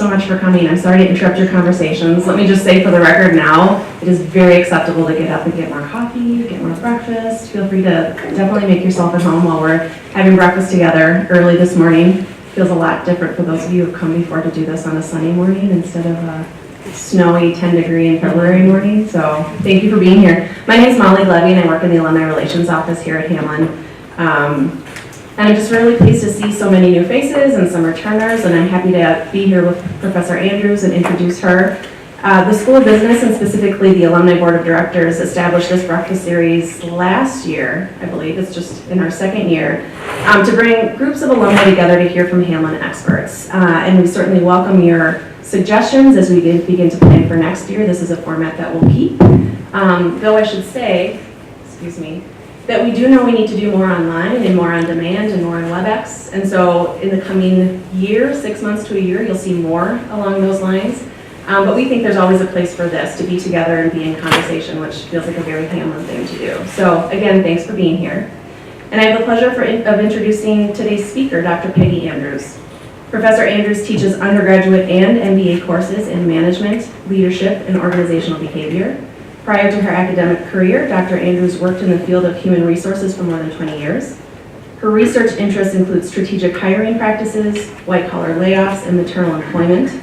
so much for coming. I'm sorry to interrupt your conversations. Let me just say for the record now, it is very acceptable to get up and get more coffee, get more breakfast. Feel free to definitely make yourself at home while we're having breakfast together early this morning. Feels a lot different for those of you who have come before to do this on a sunny morning instead of a snowy 10-degree in February morning. So thank you for being here. My name is Molly Levy and I work in the Alumni Relations Office here at Hamline. And I'm just really pleased to see so many new faces and some returners, and I'm happy to be here with Professor Andrews and introduce her. The School of Business, and specifically the Alumni Board of Directors, established this breakfast series last year, I believe, it's just in our second year, to bring groups of alumni together to hear from Hamline experts. And we certainly welcome your suggestions as we begin to plan for next year. This is a format that we'll keep. Though I should say, that we do know we need to do more online and more on demand and more on WebEx. And so in the coming year, 6 months to a year, you'll see more along those lines. But we think there's always a place for this, to be together and be in conversation, which feels like a very Hamline thing to do. So again, thanks for being here. And I have the pleasure of introducing today's speaker, Dr. Peggy Andrews. Professor Andrews teaches undergraduate and MBA courses in management, leadership, and organizational behavior. Prior to her academic career, Dr. Andrews worked in the field of human resources for more than 20 years. Her research interests include strategic hiring practices, white-collar layoffs, and maternal employment.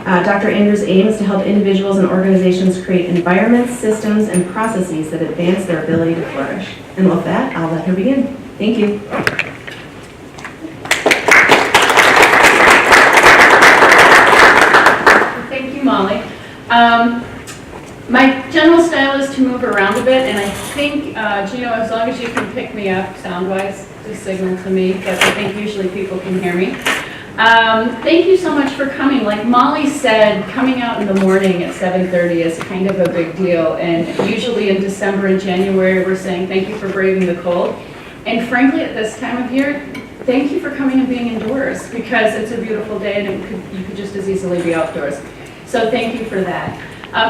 Dr. Andrews' aim is to help individuals and organizations create environments, systems, and processes that advance their ability to flourish. And with that, I'll let her begin. Thank you. Thank you, Molly. My general style is to move around a bit, and I think, Gino, as long as you can pick me up sound-wise, just signal to me, but I think usually people can hear me. Thank you so much for coming. Like Molly said, coming out in the morning at 7:30 is kind of a big deal, and usually in December and January we're saying thank you for braving the cold. And frankly, at this time of year, thank you for coming and being indoors, because it's a beautiful day and you could just as easily be outdoors. So thank you for that.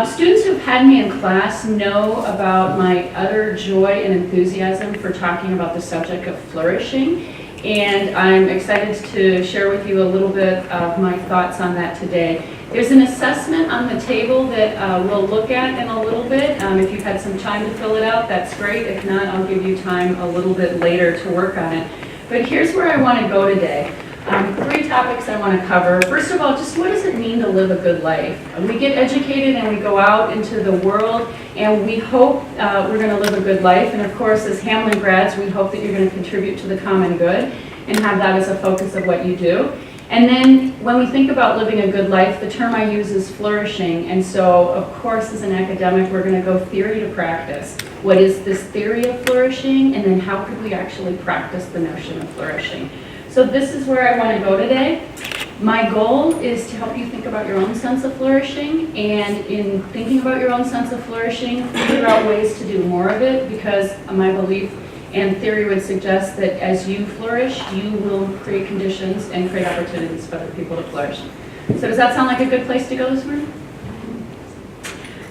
Students who've had me in class know about my utter joy and enthusiasm for talking about the subject of flourishing, and I'm excited to share with you a little bit of my thoughts on that today. There's an assessment on the table that we'll look at in a little bit. If you've had some time to fill it out, that's great. If not, I'll give you time a little bit later to work on it. But here's where I want to go today. 3 topics I want to cover. First of all, just what does it mean to live a good life? We get educated and we go out into the world and we hope we're going to live a good life. And of course, as Hamline grads, we hope that you're going to contribute to the common good and have that as a focus of what you do. And then when we think about living a good life, the term I use is flourishing. And so, of course, as an academic, we're going to go theory to practice. What is this theory of flourishing? And then how could we actually practice the notion of flourishing? So this is where I want to go today. My goal is to help you think about your own sense of flourishing, and in thinking about your own sense of flourishing, figure out ways to do more of it, because my belief and theory would suggest that as you flourish, you will create conditions and create opportunities for other people to flourish. So does that sound like a good place to go this morning?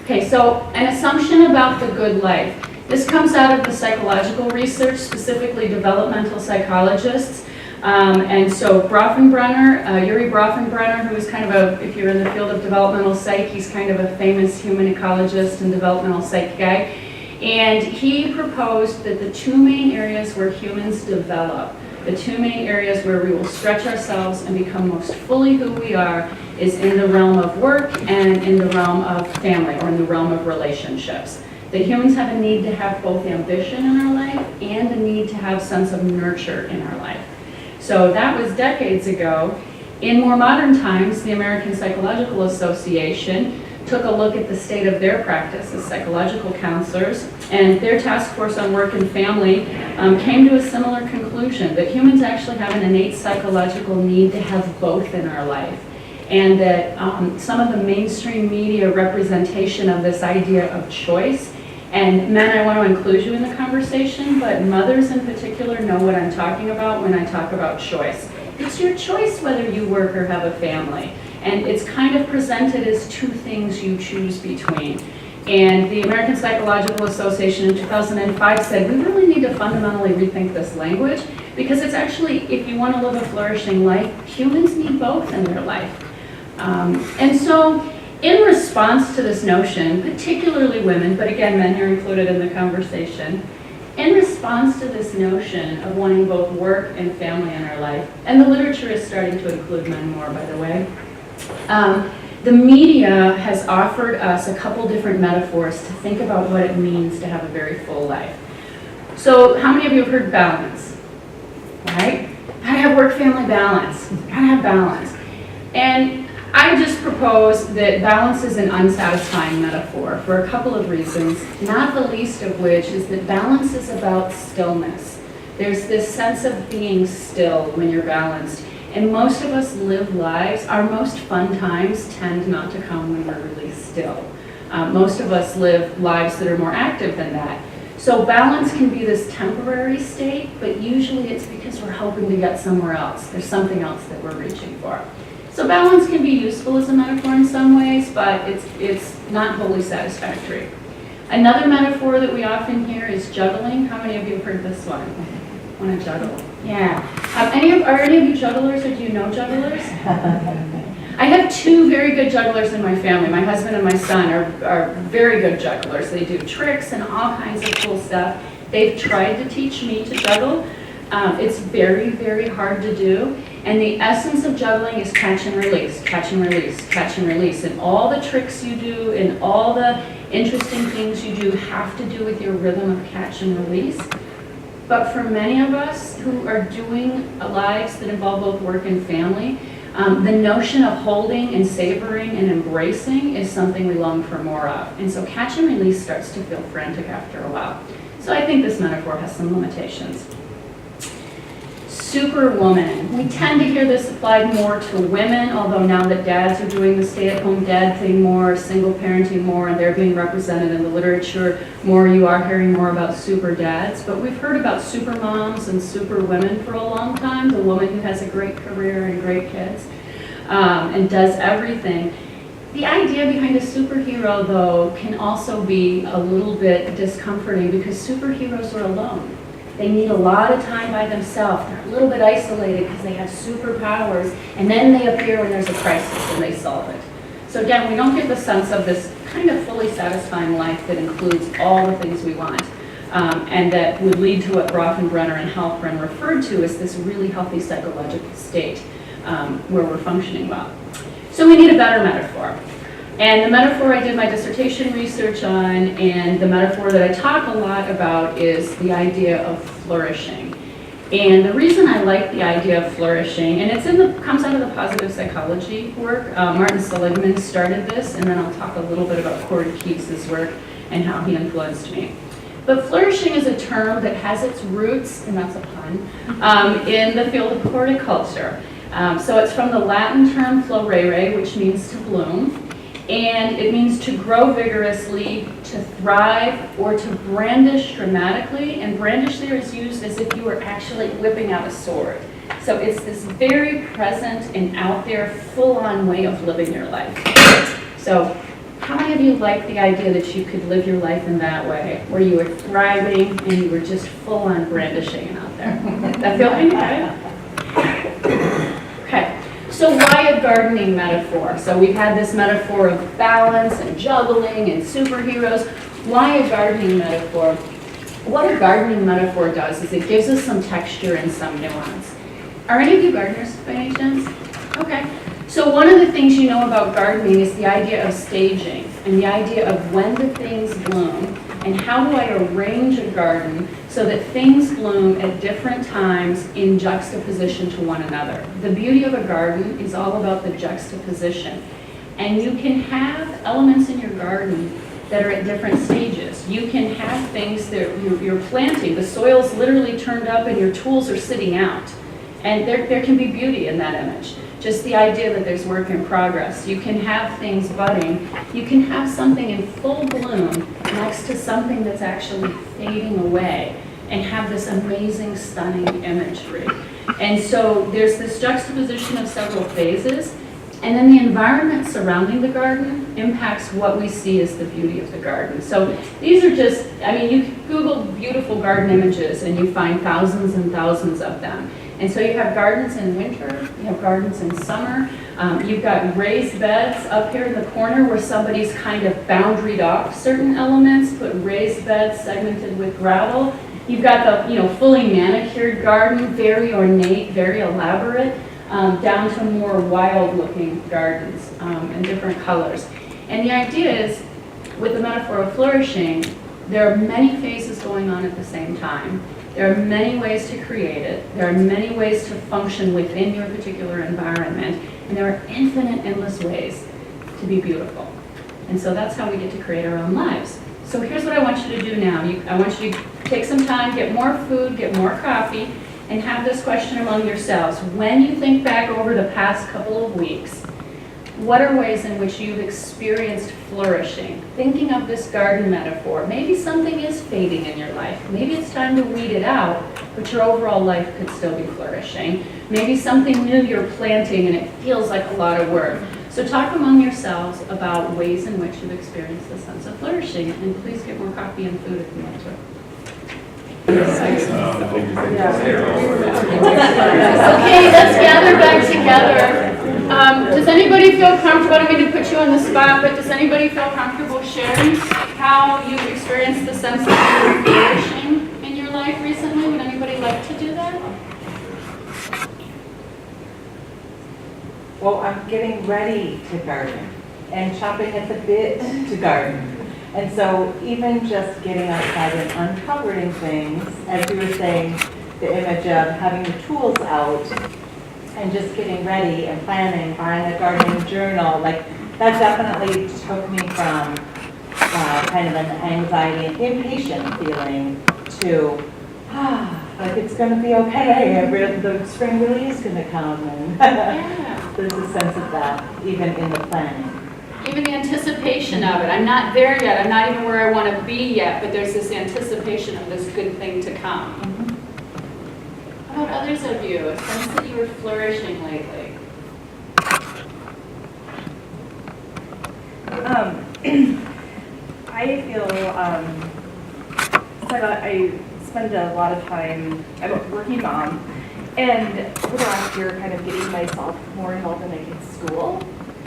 Okay, so an assumption about the good life. This comes out of the psychological research, specifically developmental psychologists. And so Yuri Bronfenbrenner, who is kind of a, if you're in the field of developmental psych, he's kind of a famous human ecologist and developmental psych guy. And he proposed that the 2 main areas where humans develop, the 2 main areas where we will stretch ourselves and become most fully who we are, is in the realm of work and in the realm of family, or in the realm of relationships. That humans have a need to have both ambition in our life and a need to have sense of nurture in our life. So that was decades ago. In more modern times, the American Psychological Association took a look at the state of their practice as psychological counselors, and their task force on work and family came to a similar conclusion, that humans actually have an innate psychological need to have both in our life, and that some of the mainstream media representation of this idea of choice, and men, I want to include you in the conversation, but mothers in particular know what I'm talking about when I talk about choice. It's your choice whether you work or have a family. And it's kind of presented as 2 things you choose between. And the American Psychological Association in 2005 said, we really need to fundamentally rethink this language, because it's actually, if you want to live a flourishing life, humans need both in their life. And so in response to this notion, particularly women, but again, men are included in the conversation, in response to this notion of wanting both work and family in our life, and the literature is starting to include men more, by the way, the media has offered us a couple different metaphors to think about what it means to have a very full life. So how many of you have heard balance, right? Gotta have work-family balance, gotta have balance. And I just propose that balance is an unsatisfying metaphor for a couple of reasons, not the least of which is that balance is about stillness. There's this sense of being still when you're balanced. And most of us live lives, our most fun times tend not to come when we're really still. Most of us live lives that are more active than that. So balance can be this temporary state, but usually it's because we're hoping to get somewhere else. There's something else that we're reaching for. So balance can be useful as a metaphor in some ways, but it's not wholly satisfactory. Another metaphor that we often hear is juggling. How many of you have heard this one? Want to juggle? Yeah. Are any of you jugglers, or do you know jugglers? I have two very good jugglers in my family. My husband and my son are very good jugglers. They do tricks and all kinds of cool stuff. They've tried to teach me to juggle. It's very, very hard to do. And the essence of juggling is catch and release, catch and release, catch and release. And all the tricks you do and all the interesting things you do have to do with your rhythm of catch and release. But for many of us who are doing lives that involve both work and family, the notion of holding and savoring and embracing is something we long for more of. And so catch and release starts to feel frantic after a while. So I think this metaphor has some limitations. Superwoman. We tend to hear this applied more to women, although now that dads are doing the stay-at-home dad thing more, single parenting more, and they're being represented in the literature more, you are hearing more about super dads. But we've heard about super moms and super women for a long time, the woman who has a great career and great kids and does everything. The idea behind a superhero, though, can also be a little bit discomforting because superheroes are alone. They need a lot of time by themselves. They're a little bit isolated because they have superpowers, and then they appear when there's a crisis and they solve it. So again, we don't get the sense of this kind of fully satisfying life that includes all the things we want, and that would lead to what Bronfenbrenner and Halpern referred to as this really healthy psychological state where we're functioning well. So we need a better metaphor. And the metaphor I did my dissertation research on, and the metaphor that I talk a lot about, is the idea of flourishing. And the reason I like the idea of flourishing, and comes out of the positive psychology work. Martin Seligman started this, and then I'll talk a little bit about Corey Keyes' work and how he influenced me. But flourishing is a term that has its roots, and that's a pun, in the field of horticulture. So it's from the Latin term florere, which means to bloom. And it means to grow vigorously, to thrive, or to brandish dramatically. And brandish there is used as if you were actually whipping out a sword. So it's this very present and out there, full-on way of living your life. So how many of you like the idea that you could live your life in that way, where you were thriving and you were just full-on brandishing and out there? That feel any right? Okay. So why a gardening metaphor? So we've had this metaphor of balance and juggling and superheroes. Why a gardening metaphor? What a gardening metaphor does is it gives us some texture and some nuance. Are any of you gardeners by any chance? Okay. So one of the things you know about gardening is the idea of staging and the idea of when do things bloom and how do I arrange a garden so that things bloom at different times in juxtaposition to one another. The beauty of a garden is all about the juxtaposition. And you can have elements in your garden that are at different stages. You can have things that you're planting. The soil's literally turned up and your tools are sitting out. And there can be beauty in that image. Just the idea that there's work in progress. You can have things budding. You can have something in full bloom next to something that's actually fading away and have this amazing, stunning imagery. And so there's this juxtaposition of several phases. And then the environment surrounding the garden impacts what we see as the beauty of the garden. So these are just, I mean, you Google beautiful garden images and you find thousands and thousands of them. And so you have gardens in winter, you have gardens in summer, you've got raised beds up here in the corner where somebody's kind of boundaried off certain elements, put raised beds segmented with gravel. You've got the, fully manicured garden, very ornate, very elaborate, down to more wild-looking gardens in different colors. And the idea is, with the metaphor of flourishing, there are many phases going on at the same time. There are many ways to create it. There are many ways to function within your particular environment. And there are infinite, endless ways to be beautiful. And so that's how we get to create our own lives. So here's what I want you to do now. I want you to take some time, get more food, get more coffee, and have this question among yourselves. When you think back over the past couple of weeks, what are ways in which you've experienced flourishing? Thinking of this garden metaphor, maybe something is fading in your life. Maybe it's time to weed it out, but your overall life could still be flourishing. Maybe something new you're planting and it feels like a lot of work. So talk among yourselves about ways in which you've experienced a sense of flourishing, and please get more coffee and food if you want to. Okay, let's gather back together. Does anybody feel comfortable? I don't mean to put you on the spot, but does anybody feel comfortable sharing how you've experienced the sense of flourishing in your life recently? Would anybody like to do that? Well, I'm getting ready to garden and chopping at the bit to garden. And so even just getting outside and uncovering things, as you were saying, the image of having the tools out and just getting ready and planning, buying a gardening journal, like that definitely took me from kind of an anxiety and impatient feeling to, like it's going to be okay. The spring really is going to come. And Yeah. there's a sense of that, even in the planning. Even the anticipation of it. I'm not there yet. I'm not even where I want to be yet, but there's this anticipation of this good thing to come. How about others of you? A sense that you were flourishing lately? I feel, I spend a lot of time, I'm a working mom, and over the last year, kind of getting myself more involved in my kids' school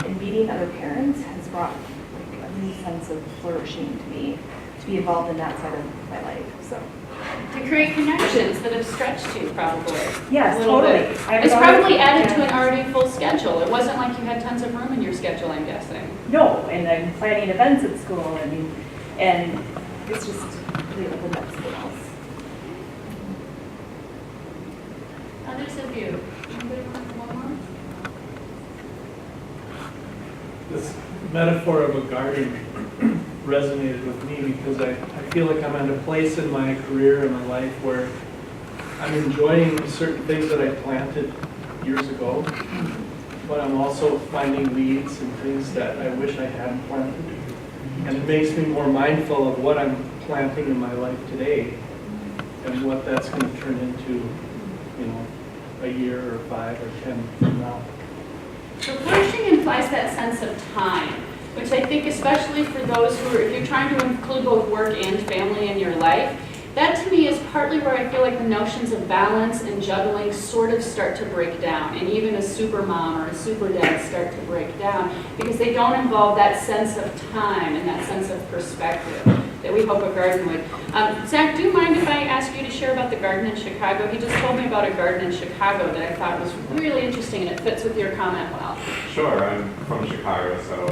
and meeting other parents has brought like a new sense of flourishing to me, to be involved in that side of my life, so. To create connections that have stretched you, probably. Yes, a little totally. bit. It's probably added to an already full schedule. It wasn't like you had tons of room in your schedule, I'm guessing. No, and I'm planning events at school, and it's just really opened up something else. Others of you? Anybody want one more? This metaphor of a garden resonated with me because I feel like I'm at a place in my career and my life where I'm enjoying certain things that I planted years ago, but I'm also finding weeds and things that I wish I hadn't planted. And it makes me more mindful of what I'm planting in my life today and what that's going to turn into, a year or 5 or 10 from now. So flourishing implies that sense of time, which I think especially for those who are, if you're trying to include both work and family in your life, that to me is partly where I feel like the notions of balance and juggling sort of start to break down, and even a super mom or a super dad start to break down because they don't involve that sense of time and that sense of perspective that we hope a garden would. Zach, do you mind if I ask you to share about the garden in Chicago? He just told me about a garden in Chicago that I thought was really interesting and it fits with your comment well. Sure, I'm from Chicago, so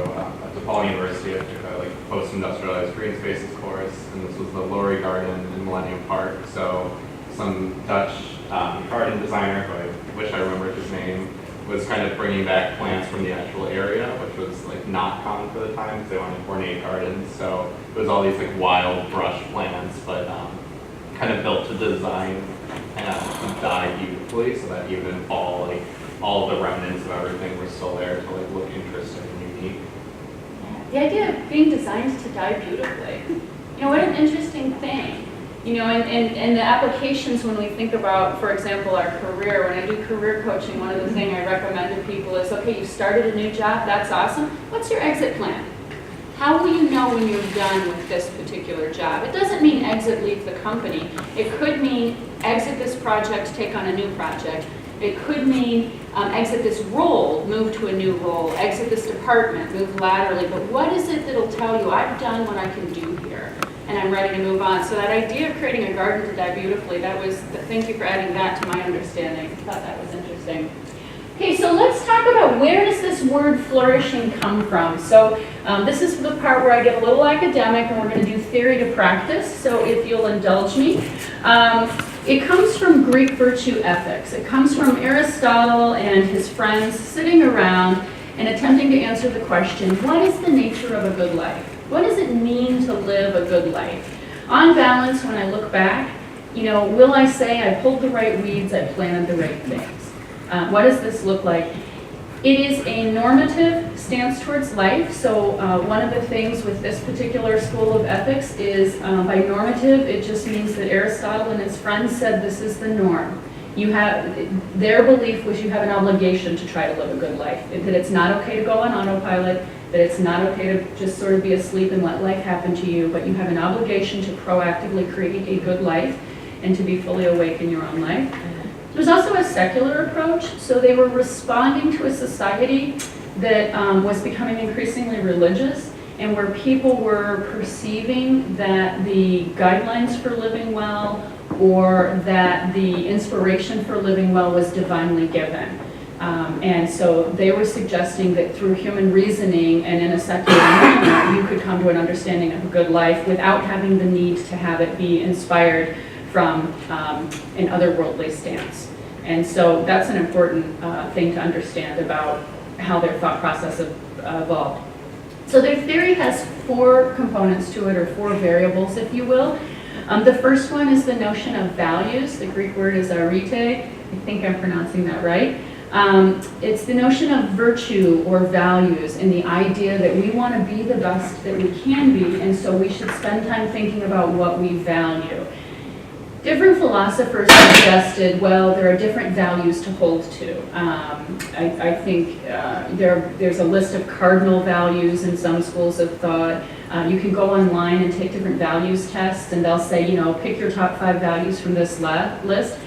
at DePaul University I took a post-industrialized green spaces course, and this was the Laurie Garden in Millennium Park. So some Dutch garden designer, who I wish I remembered his name, was kind of bringing back plants from the actual area, which was not common for the time because they wanted ornate gardens. So it was all these wild brush plants, but kind of built to design and die beautifully, so that even in fall, all the remnants of everything were still there to look interesting and unique. The idea of being designed to die beautifully. What an interesting thing. You know, and the applications when we think about, for example, our career, when I do career coaching, one of the things I recommend to people is, okay, you started a new job, that's awesome. What's your exit plan? How will you know when you're done with this particular job? It doesn't mean exit, leave the company. It could mean exit this project, take on a new project. It could mean exit this role, move to a new role, exit this department, move laterally. But what is it that'll tell you, I've done what I can do here, and I'm ready to move on? So that idea of creating a garden to die beautifully, thank you for adding that to my understanding. I thought that was interesting. Okay, so let's talk about where does this word flourishing come from. So this is the part where I get a little academic, and we're going to do theory to practice, so if you'll indulge me. It comes from Greek virtue ethics. It comes from Aristotle and his friends sitting around and attempting to answer the question, what is the nature of a good life? What does it mean to live a good life? On balance, when I look back, you know, will I say I pulled the right weeds, I planted the right things? What does this look like? It is a normative stance towards life. So one of the things with this particular school of ethics is by normative, it just means that Aristotle and his friends said this is the norm. You have, their belief was you have an obligation to try to live a good life, that it's not okay to go on autopilot, that it's not okay to just sort of be asleep and let life happen to you, but you have an obligation to proactively create a good life and to be fully awake in your own life. There's also a secular approach, so they were responding to a society that was becoming increasingly religious, and where people were perceiving that the guidelines for living well or that the inspiration for living well was divinely given. And so they were suggesting that through human reasoning and in a secular manner, you could come to an understanding of a good life without having the need to have it be inspired from an otherworldly stance. And so that's an important thing to understand about how their thought process evolved. So their theory has 4 components to it, or 4 variables, if you will. The first one is the notion of values. The Greek word is arete. I think I'm pronouncing that right. It's the notion of virtue or values, and the idea that we want to be the best that we can be, and so we should spend time thinking about what we value. Different philosophers suggested, well, there are different values to hold to. I think there's a list of cardinal values in some schools of thought. You can go online and take different values tests, and they'll say, you know, pick your top 5 values from this list.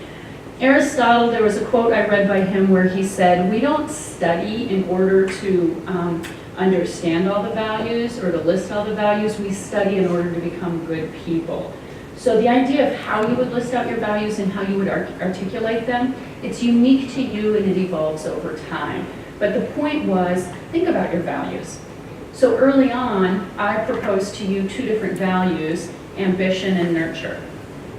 Aristotle, there was a quote I read by him where he said, we don't study in order to understand all the values or to list all the values. We study in order to become good people. So the idea of how you would list out your values and how you would articulate them, it's unique to you and it evolves over time. But the point was, think about your values. So early on, I proposed to you 2 different values, ambition and nurture.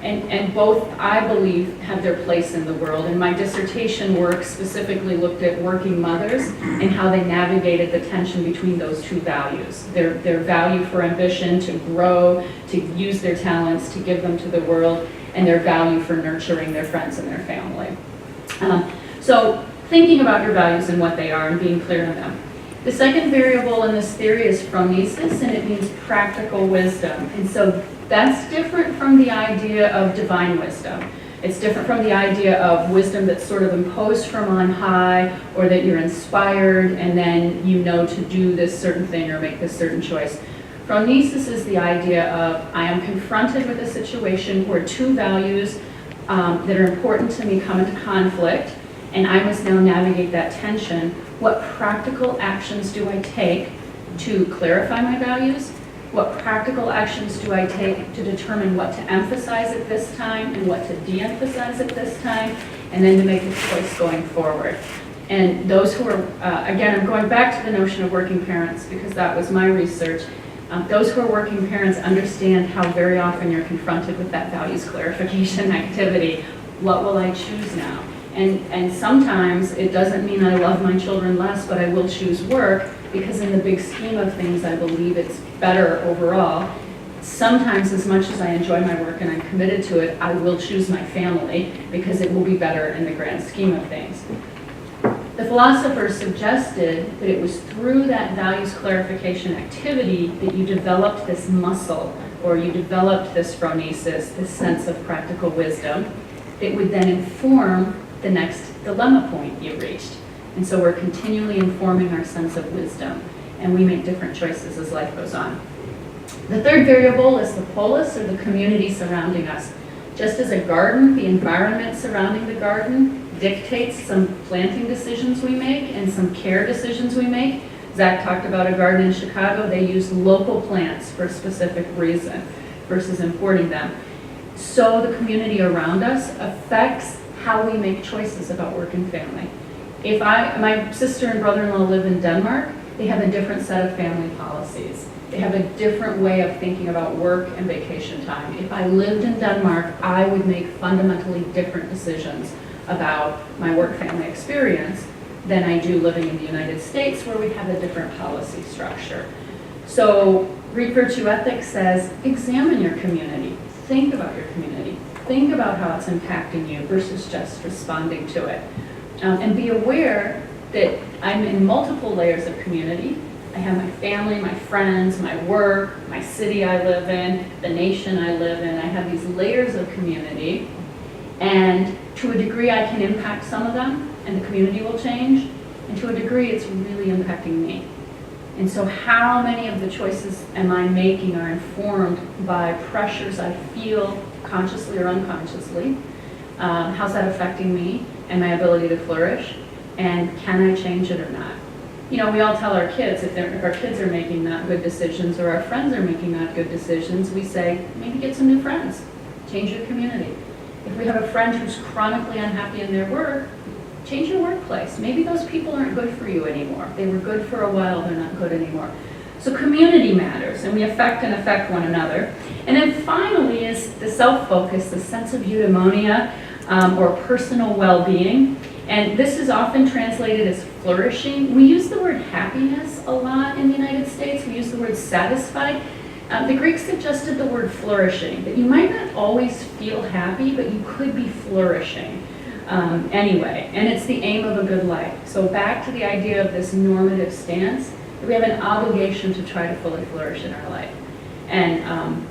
And both, I believe, have their place in the world. And my dissertation work specifically looked at working mothers and how they navigated the tension between those 2 values. Their value for ambition to grow, to use their talents, to give them to the world, and their value for nurturing their friends and their family. So thinking about your values and what they are and being clear on them. The second variable in this theory is phronesis, and it means practical wisdom. And so that's different from the idea of divine wisdom. It's different from the idea of wisdom that's sort of imposed from on high, or that you're inspired and then you know to do this certain thing or make this certain choice. Phronesis is the idea of I am confronted with a situation where 2 values that are important to me come into conflict, and I must now navigate that tension. What practical actions do I take to clarify my values? What practical actions do I take to determine what to emphasize at this time and what to de-emphasize at this time, and then to make a choice going forward? And those who are, again, I'm going back to the notion of working parents because that was my research. Those who are working parents understand how very often you're confronted with that values clarification activity. What will I choose now? And sometimes it doesn't mean I love my children less, but I will choose work because in the big scheme of things, I believe it's better overall. Sometimes, as much as I enjoy my work and I'm committed to it, I will choose my family because it will be better in the grand scheme of things. The philosophers suggested that it was through that values clarification activity that you developed this muscle or you developed this phronesis, this sense of practical wisdom, that would then inform the next dilemma point you reached. And so we're continually informing our sense of wisdom, and we make different choices as life goes on. The third variable is the polis, or the community surrounding us. Just as a garden, the environment surrounding the garden dictates some planting decisions we make and some care decisions we make. Zach talked about a garden in Chicago. They use local plants for a specific reason versus importing them. So the community around us affects how we make choices about work and family. If my sister and brother-in-law live in Denmark, they have a different set of family policies. They have a different way of thinking about work and vacation time. If I lived in Denmark, I would make fundamentally different decisions about my work-family experience than I do living in the United States, where we have a different policy structure. So Greek virtue ethics says, examine your community. Think about your community. Think about how it's impacting you versus just responding to it. And be aware that I'm in multiple layers of community. I have my family, my friends, my work, my city I live in, the nation I live in. I have these layers of community. And to a degree, I can impact some of them, and the community will change. And to a degree, it's really impacting me. And so how many of the choices am I making are informed by pressures I feel consciously or unconsciously? How's that affecting me and my ability to flourish? And can I change it or not? You know, we all tell our kids, if our kids are making not good decisions or our friends are making not good decisions, we say, maybe get some new friends, change your community. If we have a friend who's chronically unhappy in their work, change your workplace. Maybe those people aren't good for you anymore. They were good for a while, they're not good anymore. So community matters, and we affect one another. And then finally is the self-focus, the sense of eudaimonia, or personal well-being. And this is often translated as flourishing. We use the word happiness a lot in the United States. We use the word satisfied. The Greeks suggested the word flourishing, that you might not always feel happy, but you could be flourishing anyway. And it's the aim of a good life. So back to the idea of this normative stance, that we have an obligation to try to fully flourish in our life. And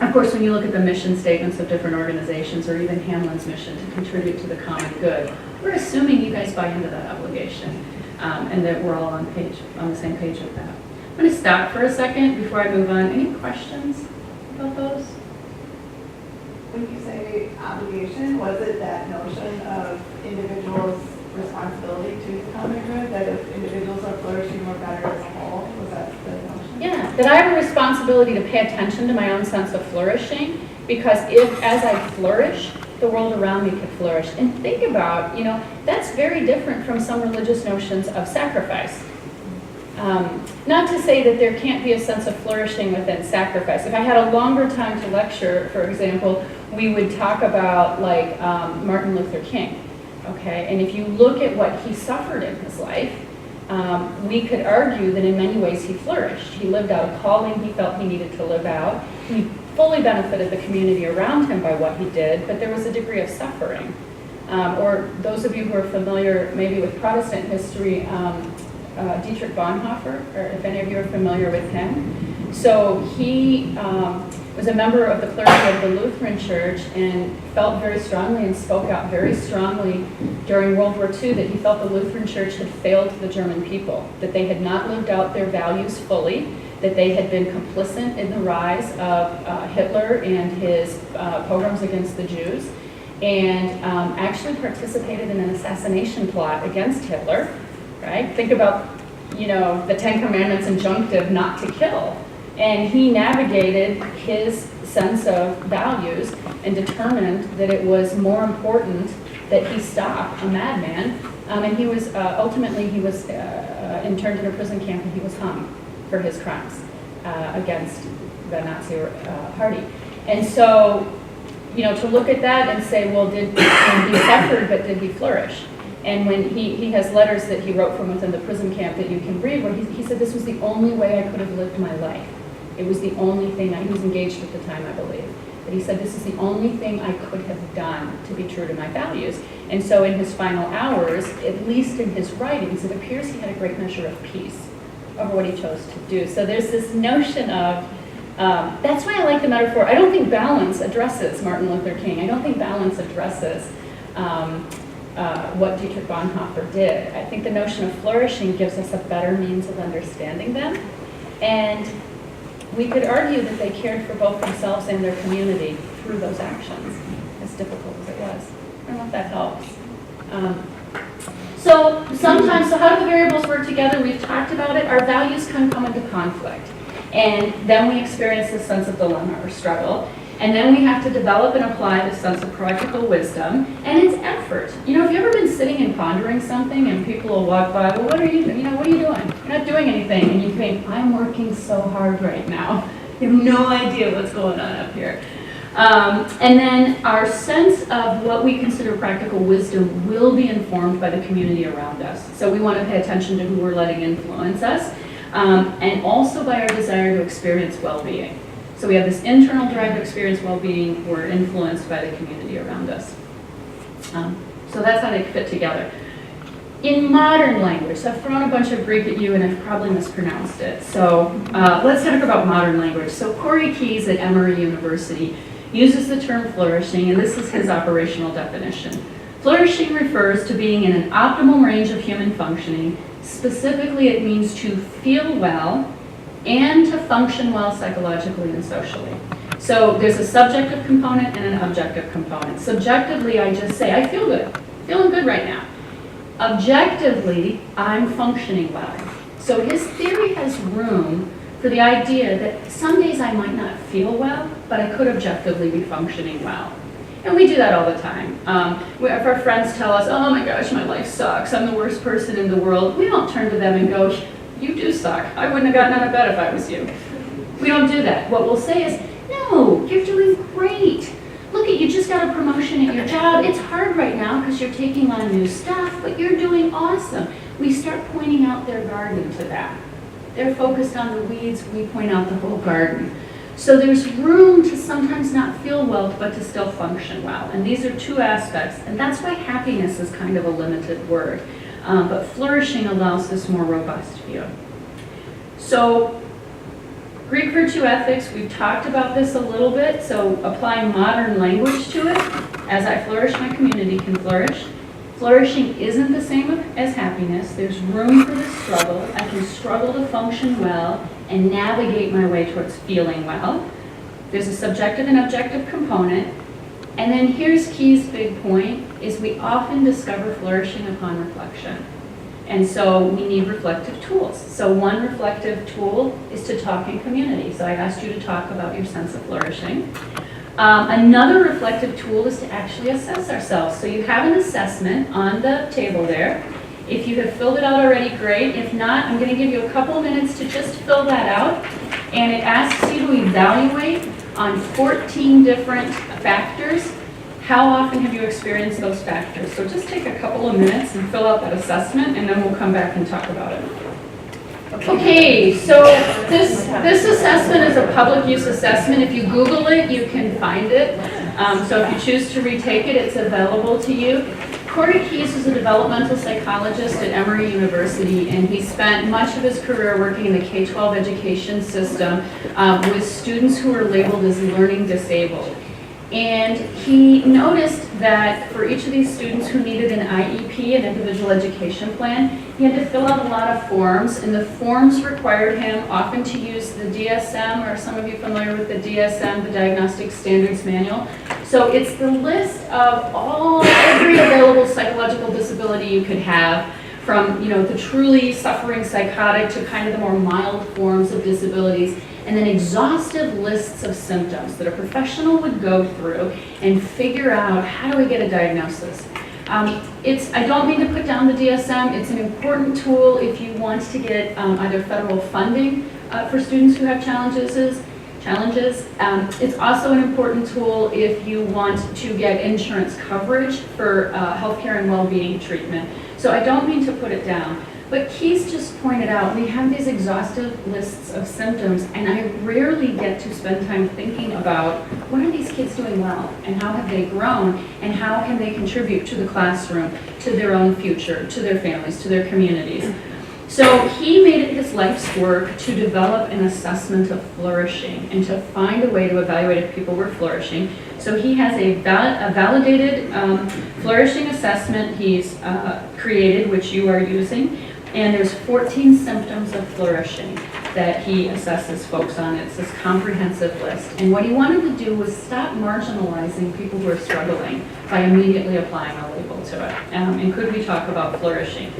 of course, when you look at the mission statements of different organizations, or even Hamline's mission to contribute to the common good, we're assuming you guys buy into that obligation, and that we're all on the same page with that. I'm going to stop for a second before I move on. Any questions about those? When you say obligation, was it that notion of individuals' responsibility to the common good, that if individuals are flourishing more better as a whole? Was that the notion? Yeah, that I have a responsibility to pay attention to my own sense of flourishing, because if, as I flourish, the world around me could flourish. And think about, you know, that's very different from some religious notions of sacrifice. Not to say that there can't be a sense of flourishing within sacrifice. If I had a longer time to lecture, for example, we would talk about like Martin Luther King, okay? And if you look at what he suffered in his life, we could argue that in many ways he flourished. He lived out a calling he felt he needed to live out. He fully benefited the community around him by what he did, but there was a degree of suffering. Or those of you who are familiar maybe with Protestant history, Dietrich Bonhoeffer, or if any of you are familiar with him. So he was a member of the clergy of the Lutheran Church and felt very strongly and spoke out very strongly during World War II that he felt the Lutheran Church had failed the German people, that they had not lived out their values fully, that they had been complicit in the rise of Hitler and his pogroms against the Jews, and actually participated in an assassination plot against Hitler. Right? Think about, you know, the Ten Commandments injunctive not to kill. And he navigated his sense of values and determined that it was more important that he stop a madman. And he was, ultimately, he was interned in a prison camp and he was hung for his crimes against the Nazi party. And so, you know, to look at that and say, well, he suffered, but did he flourish? And when he has letters that he wrote from within the prison camp that you can read, where he said this was the only way I could have lived my life. It was the only thing, he was engaged at the time, I believe. But he said this is the only thing I could have done to be true to my values. And so in his final hours, at least in his writings, it appears he had a great measure of peace over what he chose to do. So there's this notion of That's why I like the metaphor. I don't think balance addresses Martin Luther King. I don't think balance addresses what Dietrich Bonhoeffer did. I think the notion of flourishing gives us a better means of understanding them. And we could argue that they cared for both themselves and their community through those actions, as difficult as it was. I don't know if that helps. So how do the variables work together? We've talked about it. Our values can come into conflict. And then we experience this sense of dilemma or struggle. And then we have to develop and apply this sense of practical wisdom. And it's effort. You know, have you ever been sitting and pondering something and people will walk by, well, what are you doing? You know, what are you doing? You're not doing anything. And you think, I'm working so hard right now. You have no idea what's going on up here. And then our sense of what we consider practical wisdom will be informed by the community around us. So we want to pay attention to who we're letting influence us, and also by our desire to experience well-being. So we have this internal drive to experience well-being. We're influenced by the community around us. So that's how they fit together. In modern language, so I've thrown a bunch of Greek at you and I've probably mispronounced it. So let's talk about modern language. So Corey Keyes at Emory University uses the term flourishing, and this is his operational definition. Flourishing refers to being in an optimal range of human functioning. Specifically, it means to feel well and to function well psychologically and socially. So there's a subjective component and an objective component. Subjectively, I just say, I feel good, feeling good right now. Objectively, I'm functioning well. So his theory has room for the idea that some days I might not feel well, but I could objectively be functioning well. And we do that all the time. If our friends tell us, oh my gosh, my life sucks, I'm the worst person in the world, we don't turn to them and go, you do suck. I wouldn't have gotten out of bed if I was you. We don't do that. What we'll say is, no, you're doing great. Look, you just got a promotion at your job. It's hard right now because you're taking on new stuff, but you're doing awesome. We start pointing out their garden to them. They're focused on the weeds, we point out the whole garden. So there's room to sometimes not feel well, but to still function well. And these are two aspects, and that's why happiness is kind of a limited word. But flourishing allows this more robust view. So Greek virtue ethics, we've talked about this a little bit, so applying modern language to it. As I flourish, my community can flourish. Flourishing isn't the same as happiness. There's room for this struggle. I can struggle to function well and navigate my way towards feeling well. There's a subjective and objective component. And then here's Key's big point, is we often discover flourishing upon reflection. And so we need reflective tools. So one reflective tool is to talk in community. So I asked you to talk about your sense of flourishing. Another reflective tool is to actually assess ourselves. So you have an assessment on the table there. If you have filled it out already, great. If not, I'm going to give you a couple of minutes to just fill that out. And it asks you to evaluate on 14 different factors. How often have you experienced those factors? So just take a couple of minutes and fill out that assessment, and then we'll come back and talk about it. Okay, so this assessment is a public use assessment. If you Google it, you can find it. So if you choose to retake it, it's available to you. Corey Keyes is a developmental psychologist at Emory University, and he spent much of his career working in the K-12 education system with students who are labeled as learning disabled. And he noticed that for each of these students who needed an IEP, an individual education plan, he had to fill out a lot of forms, and the forms required him often to use the DSM, or some of you familiar with the DSM, the Diagnostic Standards Manual. So it's the list of every available psychological disability you could have, from the truly suffering psychotic to kind of the more mild forms of disabilities, and then exhaustive lists of symptoms that a professional would go through and figure out, how do we get a diagnosis? I don't mean to put down the DSM. It's an important tool if you want to get either federal funding for students who have challenges. It's also an important tool if you want to get insurance coverage for healthcare and well-being treatment. So I don't mean to put it down. But Keyes just pointed out, we have these exhaustive lists of symptoms, and I rarely get to spend time thinking about, what are these kids doing well, and how have they grown, and how can they contribute to the classroom, to their own future, to their families, to their communities. So he made it his life's work to develop an assessment of flourishing and to find a way to evaluate if people were flourishing. So he has a validated flourishing assessment he's created, which you are using, and there's 14 symptoms of flourishing that he assesses folks on. It's this comprehensive list. And what he wanted to do was stop marginalizing people who are struggling by immediately applying a label to it. And could we talk about flourishing?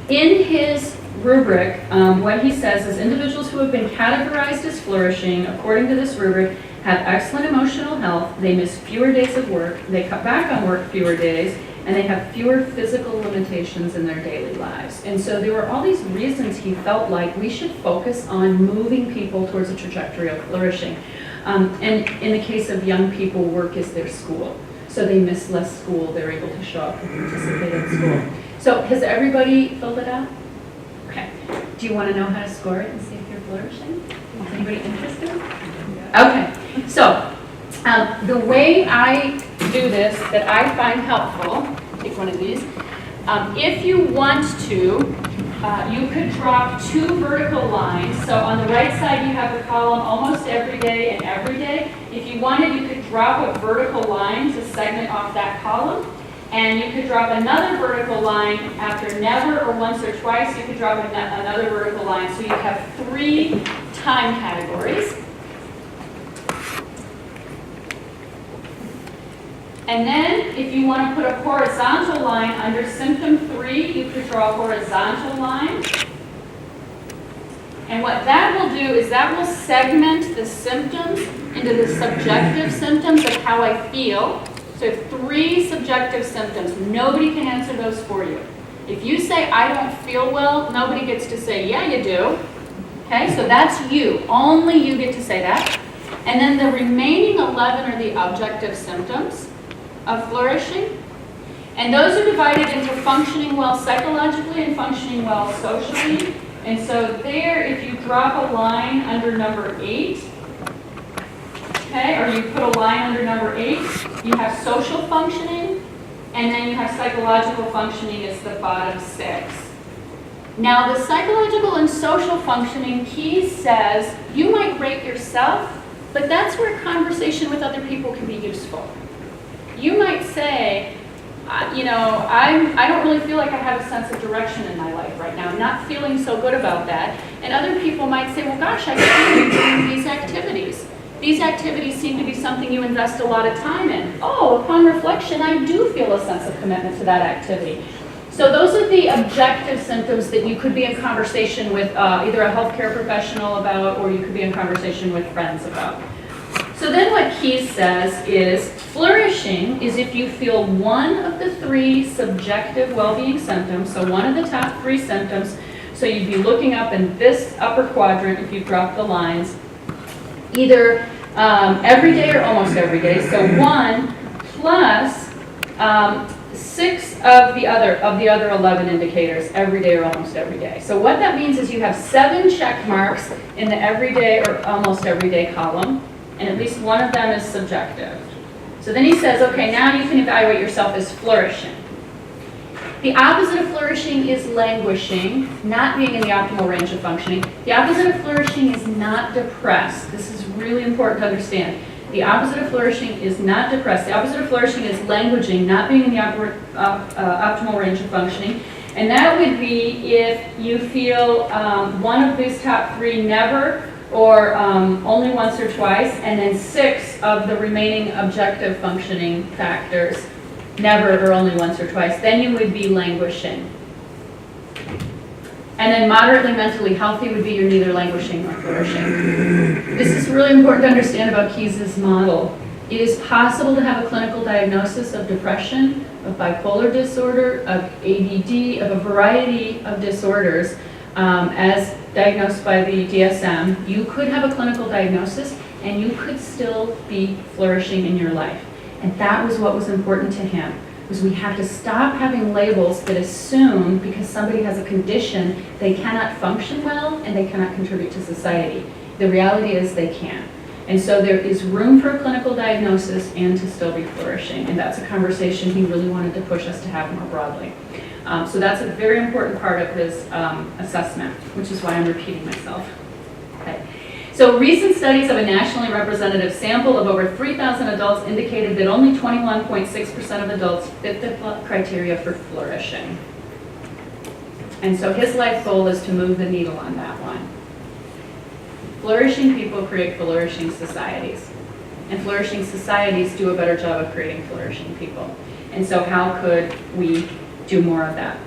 In his rubric, what he says is individuals who have been categorized as flourishing, according to this rubric, have excellent emotional health, they miss fewer days of work, they cut back on work fewer days, and they have fewer physical limitations in their daily lives. And so there were all these reasons he felt like we should focus on moving people towards a trajectory of flourishing. And in the case of young people, work is their school. So they miss less school, they're able to show up and participate in school. So has everybody filled it out? Okay. Do you want to know how to score it and see if you're flourishing? Is anybody interested? Okay. So the way I do this that I find helpful, take one of these. If you want to, you could drop 2 vertical lines. So on the right side, you have the column almost every day and every day. If you wanted, you could drop a vertical line to segment off that column. And you could drop another vertical line after never or once or twice. You could drop another vertical line. So you have 3 time categories. And then if you want to put a horizontal line under symptom 3, you could draw a horizontal line. And what that will do is that will segment the symptoms into the subjective symptoms of how I feel. So you have 3 subjective symptoms. Nobody can answer those for you. If you say, I don't feel well, nobody gets to say, yeah, you do. Okay, so that's you. Only you get to say that. And then the remaining 11 are the objective symptoms of flourishing. And those are divided into functioning well psychologically and functioning well socially. And so there, if you drop a line under number 8, okay, or you put a line under number 8, you have social functioning, and then you have psychological functioning as the bottom 6. Now, the psychological and social functioning, he says, you might rate yourself, but that's where conversation with other people can be useful. You might say, you know, I don't really feel like I have a sense of direction in my life right now. I'm not feeling so good about that. And other people might say, well, gosh, I see you doing these activities. These activities seem to be something you invest a lot of time in. Oh, upon reflection, I do feel a sense of commitment to that activity. So those are the objective symptoms that you could be in conversation with either a healthcare professional about, or you could be in conversation with friends about. So then what he says is flourishing is if you feel one of the 3 subjective well-being symptoms, so one of the top 3 symptoms, so you'd be looking up in this upper quadrant if you drop the lines, either every day or almost every day, so 1 plus 6 of the other 11 indicators, every day or almost every day. So what that means is you have 7 check marks in the everyday or almost everyday column, and at least one of them is subjective. So then he says, okay, now you can evaluate yourself as flourishing. The opposite of flourishing is languishing, not being in the optimal range of functioning. The opposite of flourishing is not depressed. This is really important to understand. The opposite of flourishing is not depressed. The opposite of flourishing is languishing, not being in the optimal range of functioning. And that would be if you feel one of these top 3 never, or only once or twice, and then 6 of the remaining objective functioning factors, never or only once or twice, then you would be languishing. And then moderately mentally healthy would be you're neither languishing nor flourishing. This is really important to understand about Keyes' model. It is possible to have a clinical diagnosis of depression, of bipolar disorder, of ADD, of a variety of disorders as diagnosed by the DSM. You could have a clinical diagnosis and you could still be flourishing in your life. And that was what was important to him, was we have to stop having labels that assume because somebody has a condition they cannot function well and they cannot contribute to society. The reality is they can. And so there is room for a clinical diagnosis and to still be flourishing. And that's a conversation he really wanted to push us to have more broadly. So that's a very important part of his assessment, which is why I'm repeating myself. Okay. So recent studies of a nationally representative sample of over 3,000 adults indicated that only 21.6% of adults fit the criteria for flourishing. And so his life goal is to move the needle on that one. Flourishing people create flourishing societies. And flourishing societies do a better job of creating flourishing people. And so how could we do more of that?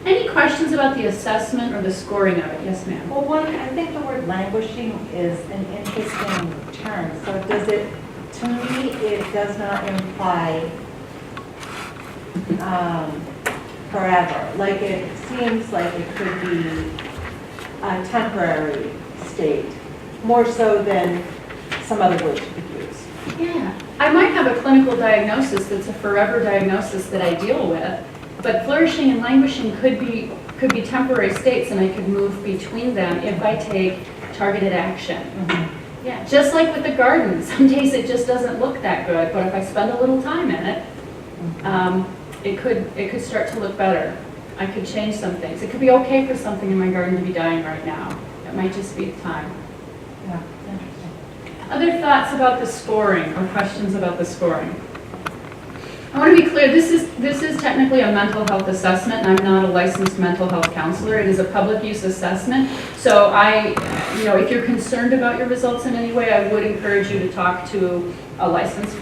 Any questions about the assessment or the scoring of it? Yes, ma'am. Well, one, I think the word languishing is an interesting term. So does it, to me, it does not imply forever. Like it seems like it could be a temporary state, more so than some other words you could use. Yeah. I might have a clinical diagnosis that's a forever diagnosis that I deal with, but flourishing and languishing could be temporary states, and I could move between them if I take targeted action. Mm-hmm. Yeah, just like with the garden. Some days it just doesn't look that good, but if I spend a little time in it, it could start to look better. I could change some things. It could be okay for something in my garden to be dying right now. It might just be time. Yeah, interesting. Other thoughts about the scoring or questions about the scoring? I want to be clear, this is technically a mental health assessment, and I'm not a licensed mental health counselor. It is a public use assessment. So if you're concerned about your results in any way, I would encourage you to talk to a licensed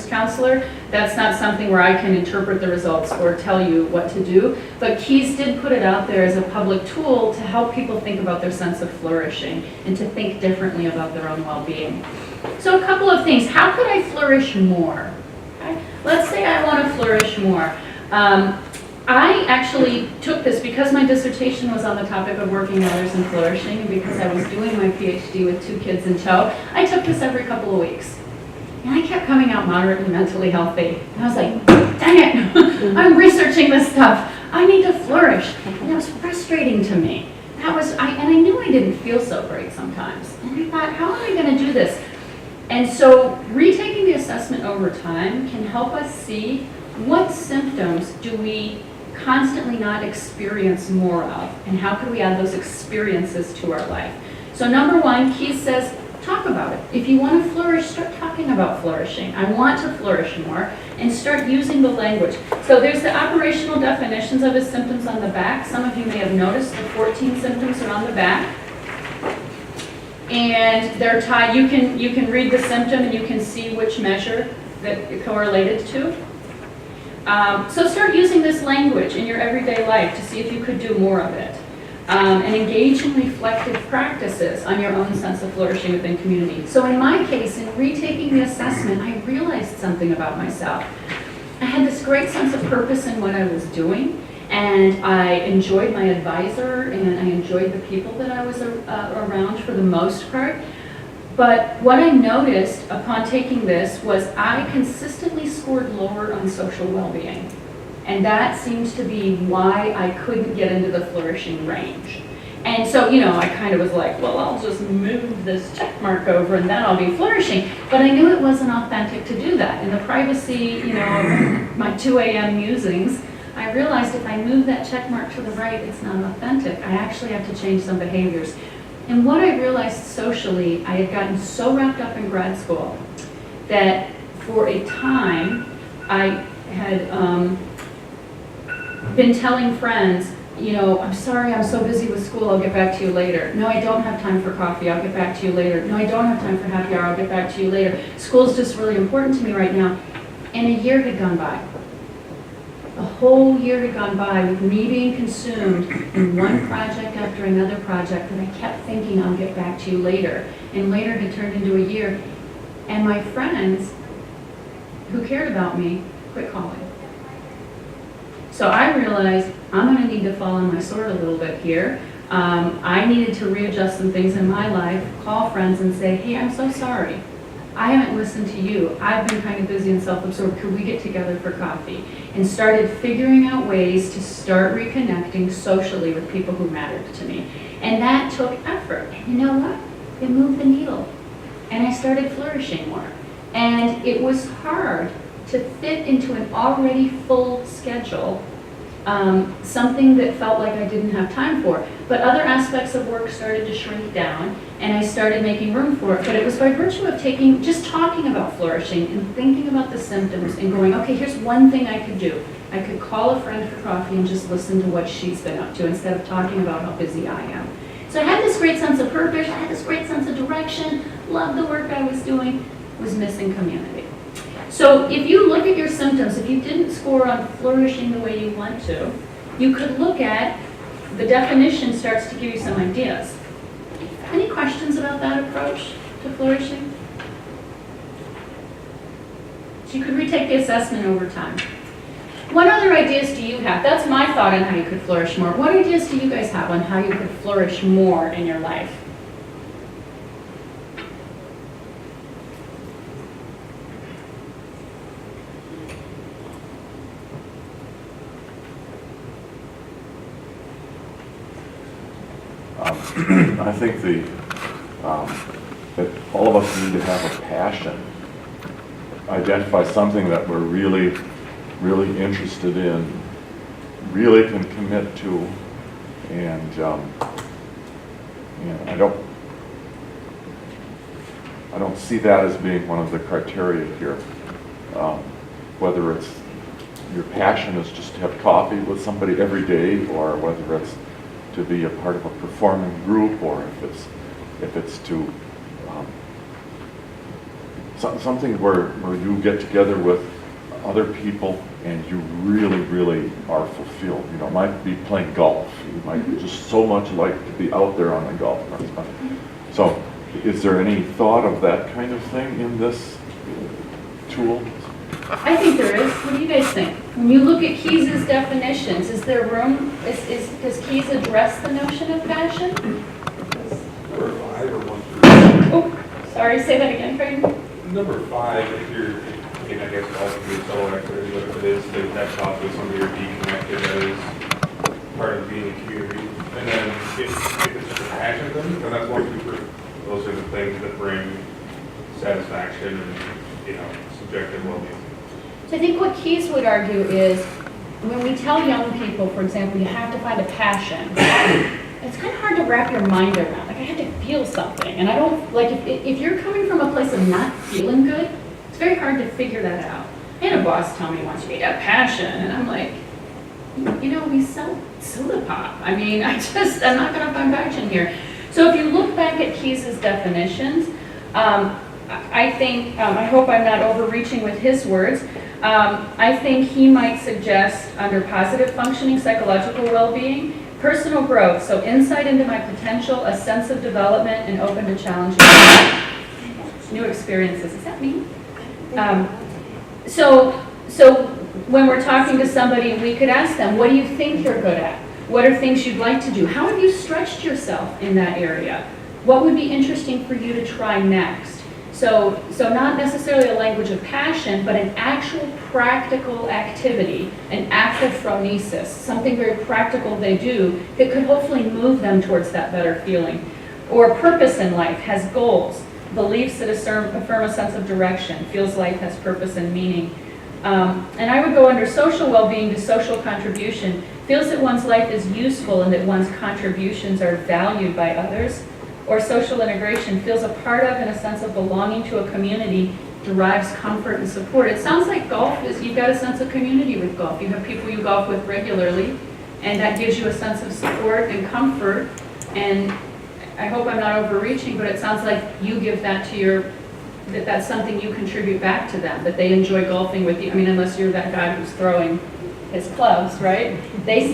counselor. That's not something where I can interpret the results or tell you what to do. But Keys did put it out there as a public tool to help people think about their sense of flourishing and to think differently about their own well-being. So a couple of things. How could I flourish more? Okay. Let's say I want to flourish more. I actually took this because my dissertation was on the topic of working others and flourishing, and because I was doing my PhD with 2 kids in tow. I took this every couple of weeks. And I kept coming out moderately mentally healthy. And I was like, dang it, I'm researching this stuff. I need to flourish. And it was frustrating to me. And I knew I didn't feel so great sometimes. And I thought, how am I going to do this? And so retaking the assessment over time can help us see what symptoms do we constantly not experience more of, and how can we add those experiences to our life. So number 1, Keith says, talk about it. If you want to flourish, start talking about flourishing. I want to flourish more, and start using the language. So there's the operational definitions of his symptoms on the back. Some of you may have noticed the 14 symptoms are on the back. And they're tied. You can read the symptom and you can see which measure that it correlated to. So start using this language in your everyday life to see if you could do more of it. And engage in reflective practices on your own sense of flourishing within community. So in my case, in retaking the assessment, I realized something about myself. I had this great sense of purpose in what I was doing, and I enjoyed my advisor, and I enjoyed the people that I was around for the most part. But what I noticed upon taking this was I consistently scored lower on social well-being. And that seems to be why I couldn't get into the flourishing range. And so, I kind of was like, well, I'll just move this check mark over and then I'll be flourishing. But I knew it wasn't authentic to do that. In the privacy, of my 2 a.m. musings, I realized if I move that check mark to the right, it's not authentic. I actually have to change some behaviors. And what I realized socially, I had gotten so wrapped up in grad school that for a time, I had been telling friends, I'm sorry, I'm so busy with school, I'll get back to you later. No, I don't have time for coffee, I'll get back to you later. No, I don't have time for happy hour, I'll get back to you later. School's just really important to me right now. And a year had gone by. A whole year had gone by with me being consumed in one project after another project, and I kept thinking I'll get back to you later. And later had turned into a year. And my friends who cared about me quit calling. So I realized I'm going to need to fall on my sword a little bit here. I needed to readjust some things in my life, call friends and say, hey, I'm so sorry. I haven't listened to you. I've been kind of busy and self-absorbed. Could we get together for coffee? And started figuring out ways to start reconnecting socially with people who mattered to me. And that took effort. And you know what? it moved the needle. And I started flourishing more. And it was hard to fit into an already full schedule, something that felt like I didn't have time for. But other aspects of work started to shrink down, and I started making room for it. But it was by virtue of just talking about flourishing and thinking about the symptoms and going, okay, here's one thing I could do. I could call a friend for coffee and just listen to what she's been up to instead of talking about how busy I am. So I had this great sense of purpose, I had this great sense of direction, loved the work I was doing, was missing community. So if you look at your symptoms, if you didn't score on flourishing the way you want to, you could look at, the definition starts to give you some ideas. Any questions about that approach to flourishing? So you could retake the assessment over time. What other ideas do you have? That's my thought on how you could flourish more. What ideas do you guys have on how you could flourish more in your life? I think that all of us need to have a passion. Identify something that we're really, really interested in, really can commit to, and I don't see that as being one of the criteria here. Whether it's your passion is just to have coffee with somebody every day, or whether it's to be a part of a performing group, or if it's to something where you get together with other people and you really, really are fulfilled. You know, it might be playing golf. You might just so much like to be out there on the golf course. So, is there any thought of that kind of thing in this tool? I think there is. What do you guys think? When you look at Keyes' definitions, is there room, does Keyes address the notion of passion? Number 5 or 1 through. Oh, sorry, say that again, Craig. Number 5, if you're, I guess all of your solo activity, whatever it is, that's off with somebody you're being connected, that is part of being a community. And then if it's just a passion thing, then that's 1 through 3. Those are the things that bring satisfaction and, subjective well-being. So I think what Keyes would argue is, when we tell young people, for example, you have to find a passion, it's kind of hard to wrap your mind around. Like, I have to feel something. And I don't, like, if you're coming from a place of not feeling good, it's very hard to figure that out. I had a boss tell me once, you need a passion. And I'm like, we sell soda pop. I mean, I'm not going to find passion here. So if you look back at Keyes' definitions, I think, I hope I'm not overreaching with his words, I think he might suggest under positive functioning psychological well-being, personal growth, so insight into my potential, a sense of development, and open to challenging new experiences. Is that me? So when we're talking to somebody, we could ask them, what do you think you're good at? What are things you'd like to do? How have you stretched yourself in that area? What would be interesting for you to try next? So not necessarily a language of passion, but an actual practical activity, an act of phronesis, something very practical they do that could hopefully move them towards that better feeling. Or purpose in life, has goals, beliefs that affirm a sense of direction, feels life has purpose and meaning. And I would go under social well-being to social contribution, feels that one's life is useful and that one's contributions are valued by others. Or social integration, feels a part of and a sense of belonging to a community, derives comfort and support. It sounds like golf is, you've got a sense of community with golf. You have people you golf with regularly, and that gives you a sense of support and comfort. And I hope I'm not overreaching, but it sounds like you give that to that's something you contribute back to them, that they enjoy golfing with you. I mean, unless you're that guy who's throwing his clubs, right? They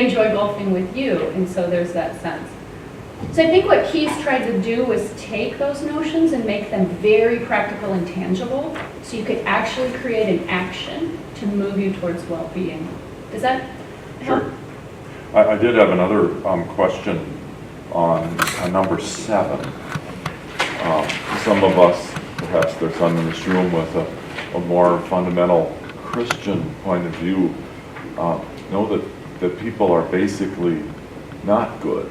enjoy golfing with you, and so there's that sense. So I think what Keyes tried to do was take those notions and make them very practical and tangible, so you could actually create an action to move you towards well-being. Does that help? Sure. I did have another question on number 7. Some of us, perhaps there's some in this room with a more fundamental Christian point of view, know that people are basically not good.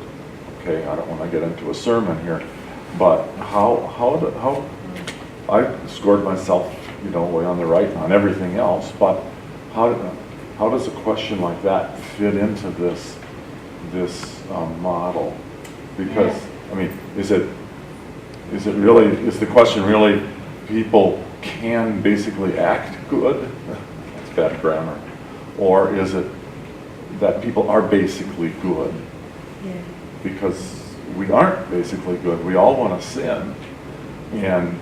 Okay, I don't want to get into a sermon here, But how, I scored myself, way on the right on everything else, but how does a question like that fit into this model? Because, I mean, is the question really people can basically act good? That's bad grammar. Or is it that people are basically good? Yeah. Because we aren't basically good. We all want to sin. And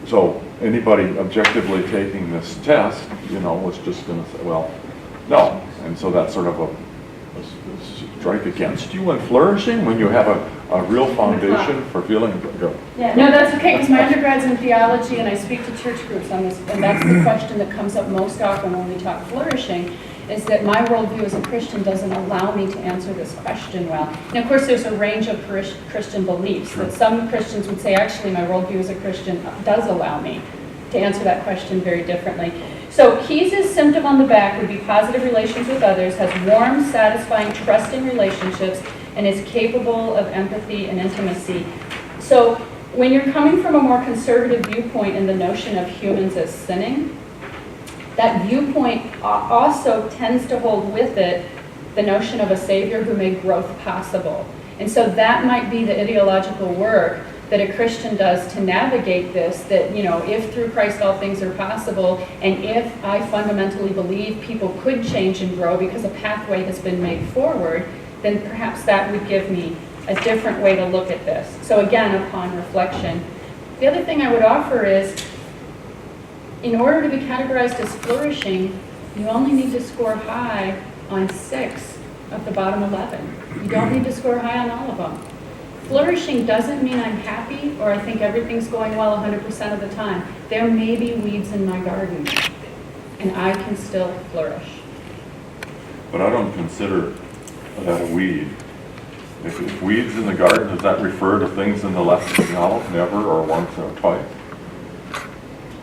so anybody objectively taking this test, was just going to say, well, no. And so that's sort of a strike against you and flourishing when you have a real foundation for feeling good. Yeah, no, that's okay, because my undergrad's in theology and I speak to church groups on this, and that's the question that comes up most often when we talk flourishing, is that my worldview as a Christian doesn't allow me to answer this question well. And of course, there's a range of Christian beliefs that some Christians would say, actually, my worldview as a Christian does allow me to answer that question very differently. So Keyes' symptom on the back would be positive relations with others, has warm, satisfying, trusting relationships, and is capable of empathy and intimacy. So when you're coming from a more conservative viewpoint in the notion of humans as sinning, that viewpoint also tends to hold with it the notion of a Savior who made growth possible. And so that might be the ideological work that a Christian does to navigate this, that, if through Christ all things are possible, and if I fundamentally believe people could change and grow because a pathway has been made forward, then perhaps that would give me a different way to look at this. So again, upon reflection. The other thing I would offer is, in order to be categorized as flourishing, you only need to score high on 6 of the bottom 11. You don't need to score high on all of them. Flourishing doesn't mean I'm happy or I think everything's going well 100% of the time. There may be weeds in my garden, and I can still flourish. But I don't consider that a weed. If weeds in the garden, does that refer to things in the left column, never or once or twice?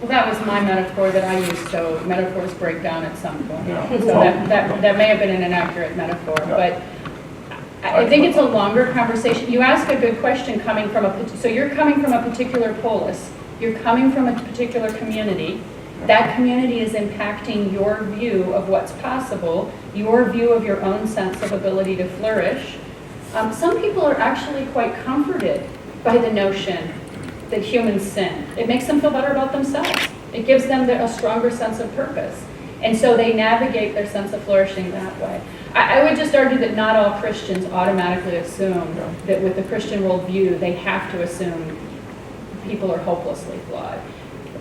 Well, that was my metaphor that I used, so metaphors break down at some point. Yeah. So that may have been an inaccurate metaphor, Yeah. but I think it's a longer conversation. You ask a good question coming from so you're coming from a particular polis, you're coming from a particular community. That community is impacting your view of what's possible, your view of your own sense of ability to flourish. Some people are actually quite comforted by the notion that humans sin. It makes them feel better about themselves. It gives them a stronger sense of purpose. And so they navigate their sense of flourishing that way. I would just argue that not all Christians automatically assume that with the Christian worldview, they have to assume people are hopelessly flawed.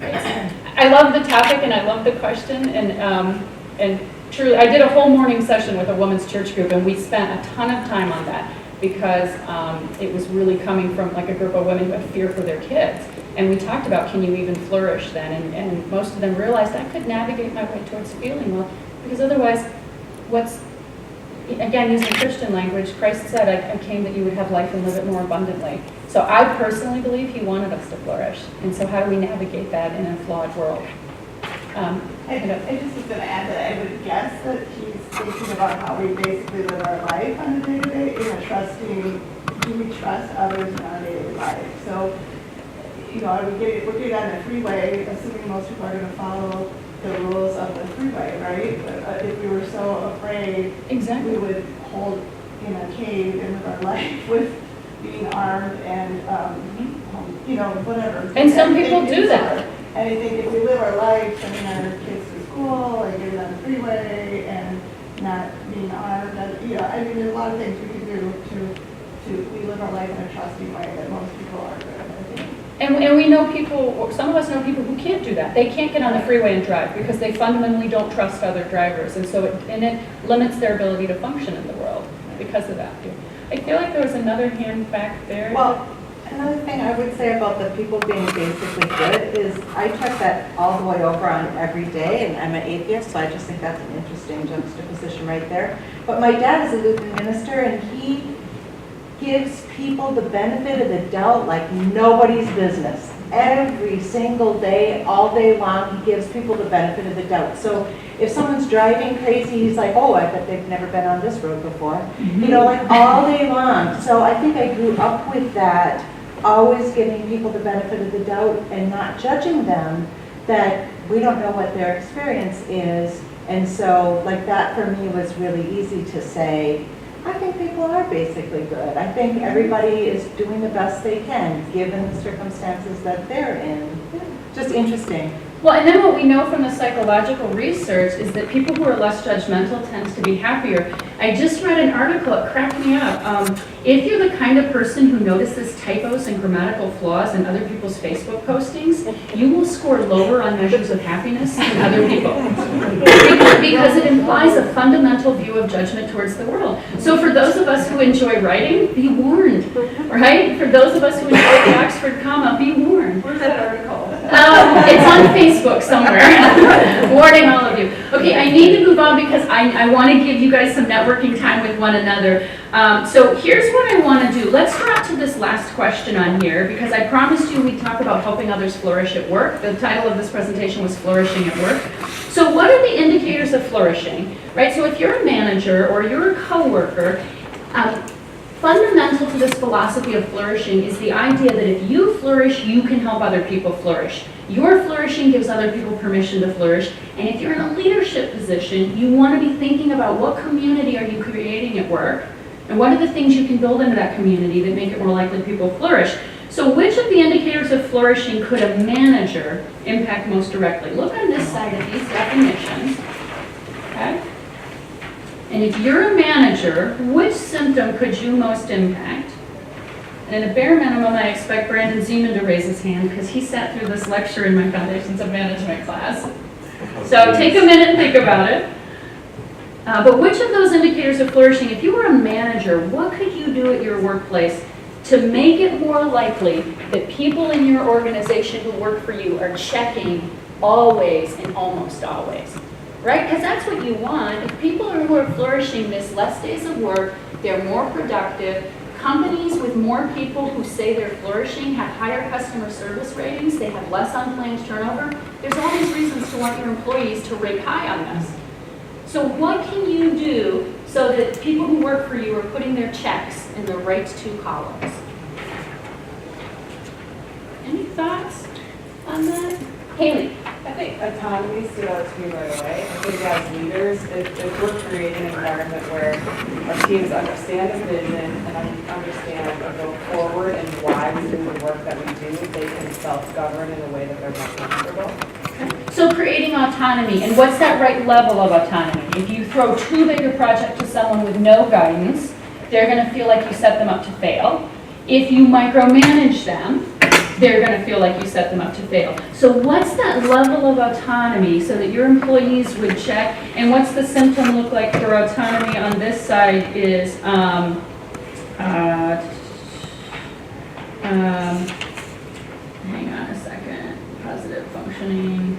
I love the topic and I love the question, and truly, I did a whole morning session with a women's church group, and we spent a ton of time on that because it was really coming from like a group of women who had fear for their kids. And we talked about, can you even flourish then? And most of them realized I could navigate my way towards feeling well, because otherwise, again, using Christian language, Christ said, I came that you would have life and live it more abundantly. So I personally believe he wanted us to flourish. And so how do we navigate that in a flawed world? I just was going to add that I would guess that he's thinking about how we basically live our life on a day-to-day, do we trust others in our daily life? So, we're getting on the freeway, assuming most people are going to follow the rules of the freeway, right? But if we were so afraid, Exactly. we would hold in a cave and live our life with being armed and, whatever. And some people do that. And I think if we live our life sending our kids to school and getting on the freeway and not being armed, there's a lot of things we can do we live our life in a trusting way that most people are good at, I think. And we know people, or some of us know people who can't do that. They can't get on the freeway and drive because they fundamentally don't trust other drivers. And so it limits their ability to function in the world because of that. I feel like there was another hand back there. Well, another thing I would say about the people being basically good is I check that all the way over on every day, and I'm an atheist, so I just think that's an interesting juxtaposition right there. But my dad is a Lutheran minister, and he gives people the benefit of the doubt like nobody's business. Every single day, all day long, he gives people the benefit of the doubt. So If someone's driving crazy, he's like, oh, I bet they've never been on this road before. You know, like all day long. So I think I grew up with that, always giving people the benefit of the doubt and not judging them, that we don't know what their experience is. And so like that for me was really easy to say, I think people are basically good. I think everybody is doing the best they can, given the circumstances that they're in. Just interesting. Well, and then what we know from the psychological research is that people who are less judgmental tend to be happier. I just read an article, it cracked me up. If you're the kind of person who notices typos and grammatical flaws in other people's Facebook postings, you will score lower on measures of happiness than other people. Because it implies a fundamental view of judgment towards the world. So for those of us who enjoy writing, be warned, right? For those of us who enjoy the Oxford comma, be warned. Where's that article? It's on Facebook somewhere. Warning all of you. Okay, I need to move on because I want to give you guys some networking time with one another. So here's what I want to do. Let's drop to this last question on here because I promised you we'd talk about helping others flourish at work. The title of this presentation was Flourishing at Work. So what are the indicators of flourishing, right? So if you're a manager or you're a coworker, fundamental to this philosophy of flourishing is the idea that if you flourish, you can help other people flourish. Your flourishing gives other people permission to flourish. And if you're in a leadership position, you want to be thinking about what community are you creating at work, and what are the things you can build into that community that make it more likely people flourish. So which of the indicators of flourishing could a manager impact most directly? Look on this side of these definitions, okay? And if you're a manager, which symptom could you most impact? And at a bare minimum, I expect Brandon Zeman to raise his hand because he sat through this lecture in my Foundations of Management class. So take a minute and think about it. But which of those indicators of flourishing, if you were a manager, what could you do at your workplace to make it more likely that people in your organization who work for you are checking always and almost always? Right? Because that's what you want. If people who are flourishing miss less days of work, they're more productive. Companies with more people who say they're flourishing have higher customer service ratings. They have less unplanned turnover. There's all these reasons to want your employees to rate high on this. So what can you do so that people who work for you are putting their checks in the right two columns? Any thoughts on that? Haley? I think autonomy stood out to me right away. I think as leaders, if we're creating an environment where our teams understand the vision and understand and go forward and why we do the work that we do, they can self-govern in a way that they're more comfortable. So creating autonomy, and what's that right level of autonomy? If you throw too big a project to someone with no guidance, they're going to feel like you set them up to fail. If you micromanage them, they're going to feel like you set them up to fail. So what's that level of autonomy so that your employees would check? And what's the symptom look like for autonomy on this side is, hang on a second, positive functioning.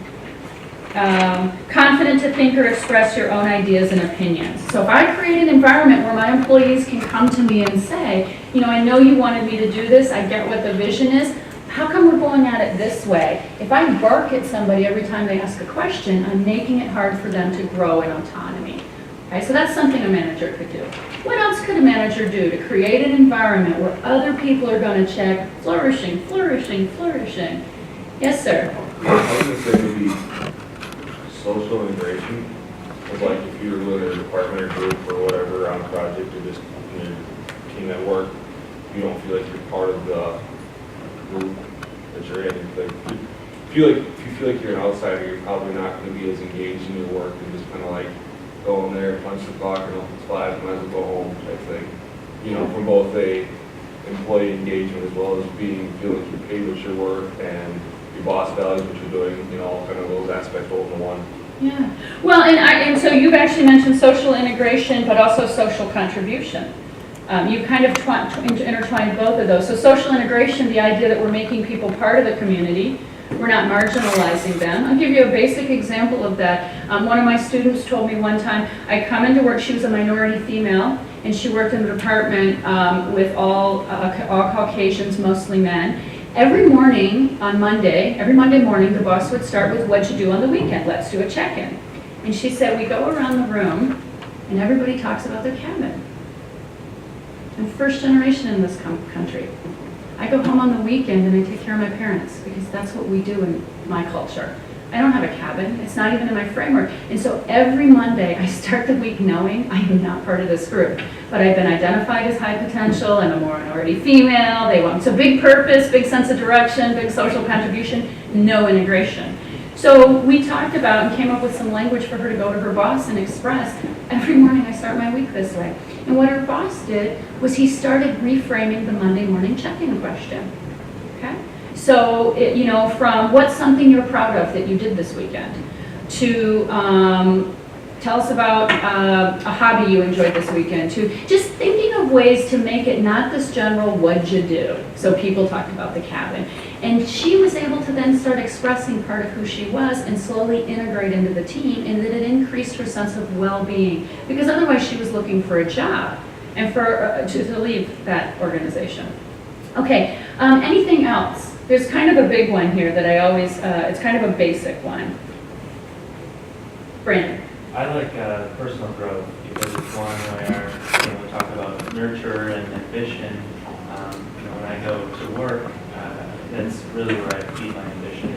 Confident to think or express your own ideas and opinions. So if I create an environment where my employees can come to me and say, you know, I know you wanted me to do this, I get what the vision is, how come we're going at it this way? If I bark at somebody every time they ask a question, I'm making it hard for them to grow in autonomy. Okay, so that's something a manager could do. What else could a manager do to create an environment where other people are going to check flourishing, flourishing, flourishing? Yes, sir. I was going to say maybe social integration. It's like if you're with a department or group or whatever on a project or just in your team at work, you don't feel like you're part of the group that you're in. Like, if you feel like you're an outsider, you're probably not going to be as engaged in your work and just kind of like go in there, punch the clock, and if it's 5, might as well go home type thing. You know, from both a employee engagement as well as feeling like you're paid what you're worth and your boss values what you're doing, you know, all kind of those aspects rolled into one. Yeah. Well, and so you've actually mentioned social integration, but also social contribution. You kind of intertwined both of those. So social integration, the idea that we're making people part of the community, we're not marginalizing them. I'll give you a basic example of that. One of my students told me one time, I come into work, she was a minority female, and she worked in the department with all Caucasians, mostly men. Every morning on Monday, every Monday morning, the boss would start with, what'd you do on the weekend? Let's do a check-in. And she said, we go around the room and everybody talks about their cabin. I'm first generation in this country. I go home on the weekend and I take care of my parents because that's what we do in my culture. I don't have a cabin. It's not even in my framework. And so every Monday I start the week knowing I am not part of this group, but I've been identified as high potential. I'm a minority female. They want so big purpose, big sense of direction, big social contribution, no integration. So we talked about and came up with some language for her to go to her boss and express. Every morning I start my week this way. And what her boss did was he started reframing the Monday morning check-in question. Okay? So, from what's something you're proud of that you did this weekend, to tell us about a hobby you enjoyed this weekend, to just thinking of ways to make it not this general what'd you do. So people talked about the cabin. And she was able to then start expressing part of who she was and slowly integrate into the team, and that it increased her sense of well-being, because otherwise she was looking for a job and for to leave that organization. Okay, anything else? There's kind of a big one here that I always, it's kind of a basic one. Brandon. I like personal growth because it's one where we talk about nurture and ambition. When I go to work, that's really where I feed my ambition.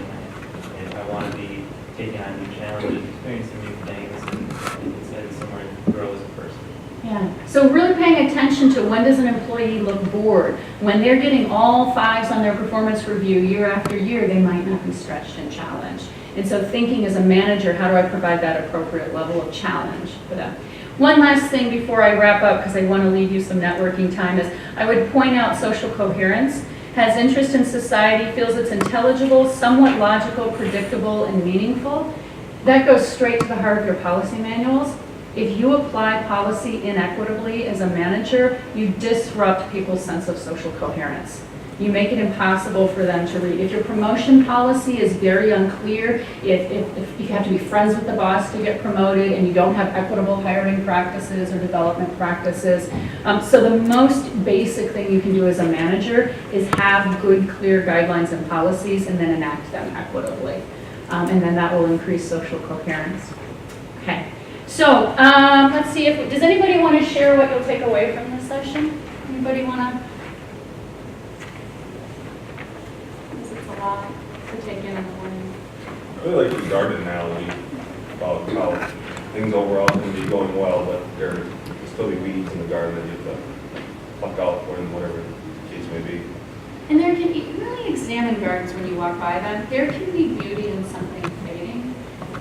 If I want to be taking on new challenges, experiencing new things, and it's somewhere to grow as a person. Yeah. So really paying attention to when does an employee look bored. When they're getting all 5s on their performance review year after year, they might not be stretched and challenged. And so thinking as a manager, how do I provide that appropriate level of challenge for them? One last thing before I wrap up, because I want to leave you some networking time, is I would point out social coherence. Has interest in society, feels it's intelligible, somewhat logical, predictable, and meaningful. That goes straight to the heart of your policy manuals. If you apply policy inequitably as a manager, you disrupt people's sense of social coherence. You make it impossible for them to read. If your promotion policy is very unclear, if you have to be friends with the boss to get promoted and you don't have equitable hiring practices or development practices. So the most basic thing you can do as a manager is have good, clear guidelines and policies and then enact them equitably. And then that will increase social coherence. Okay. So let's see if, does anybody want to share what you'll take away from this session? Anybody want to? It's a lot to take in the morning. I really like the garden analogy about how things overall can be going well, but there can still be weeds in the garden that you have to pluck out when whatever the case may be. And there can be, really examine gardens when you walk by them. There can be beauty in something fading.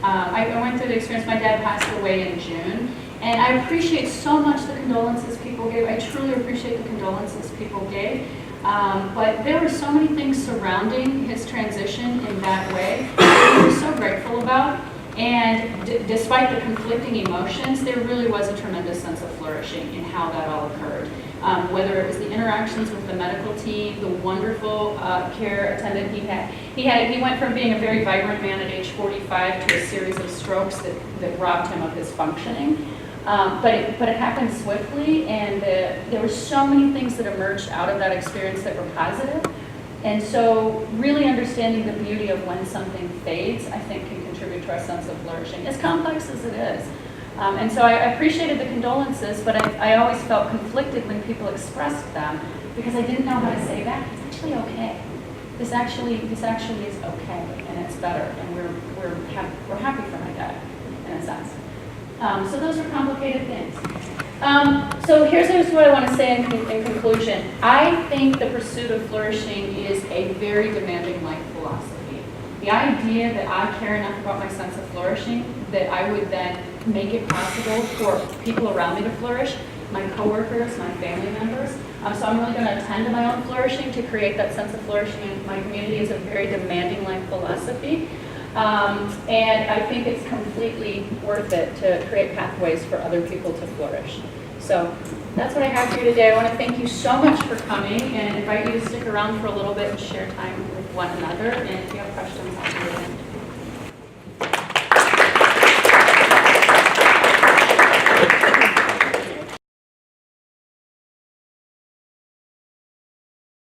I went through the experience, my dad passed away in June, and I appreciate so much the condolences people gave. I truly appreciate the condolences people gave. But there were so many things surrounding his transition in that way that we were so grateful about. And despite the conflicting emotions, there really was a tremendous sense of flourishing in how that all occurred. Whether it was the interactions with the medical team, the wonderful care attendant he had. He went from being a very vibrant man at age 45 to a series of strokes that robbed him of his functioning. But it happened swiftly, and there were so many things that emerged out of that experience that were positive. And so really understanding the beauty of when something fades, I think, can contribute to our sense of flourishing, as complex as it is. And so I appreciated the condolences, but I always felt conflicted when people expressed them because I didn't know how to say back. It's actually okay. This actually is okay, and it's better, and we're happy for my dad, in a sense. So those are complicated things. So here's what I want to say in conclusion. I think the pursuit of flourishing is a very demanding life philosophy. The idea that I care enough about my sense of flourishing that I would then make it possible for people around me to flourish, my coworkers, my family members. So I'm really going to attend to my own flourishing to create that sense of flourishing in my community is a very demanding life philosophy. And I think it's completely worth it to create pathways for other people to flourish. So that's what I have for you today. I want to thank you so much for coming and invite you to stick around for a little bit and share time with one another. And if you have questions, I'll be